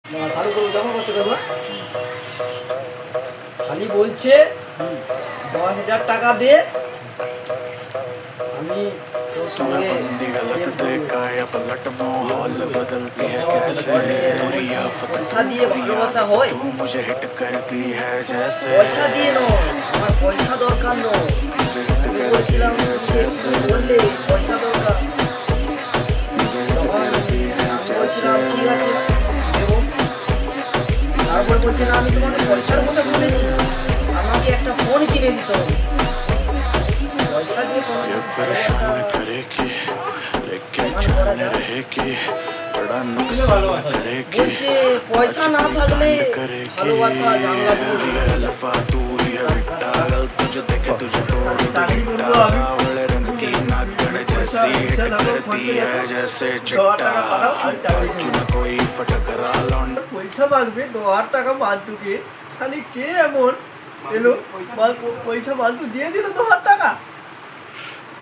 চালু করবো যখন করতে পারবো। খালি বলছে 10,000 টাকা দে, আমি তোর সঙ্গে बंदी गलत देखा या पलट माहौल बदलती है कैसे बुरी आफत পয়সা तू দিয়ে बुरी ভালোবাসা आदत হয়? तू मुझे हिट करती है जैसे পয়সা দিয়ে নয়, আমার পয়সা দরকার নয়। मुझे हिट আমি करती বলছিলাম है যে जैसे তুমি বললে পয়সা দরকার, मुझे हिट তখন करती है আমি जैसे বলছিলাম ঠিক আছে দেবো। তারপর বলছে না আমি তোমাকে পয়সার কথা বলেছি, আমাকে একটা ফোন কিনে দিতে হবে। পয়সা দিয়ে কোনো ये ভালোবাসা परेशान करेगी लेके প্রমাণ जान করা যায়? रहेगी बड़ा नुकसान करेगी বলছে পয়সা না থাকলে ভালোবাসা জানলা দিয়ে ये अल्फा तू ही है बिट्टा गल तुझे देखे तुझे तोड़ दे गिट्टा सावले रंग की नागिन जैसी हिट करती है जैसे चिट्टा बाजू में कोई फटकरा लौंड পয়সা মাগবে 10,000 টাকা মান্তুকে, খালি কে এমন এলো পয়সা মান্তু দিয়ে দিল 10,000 টাকা।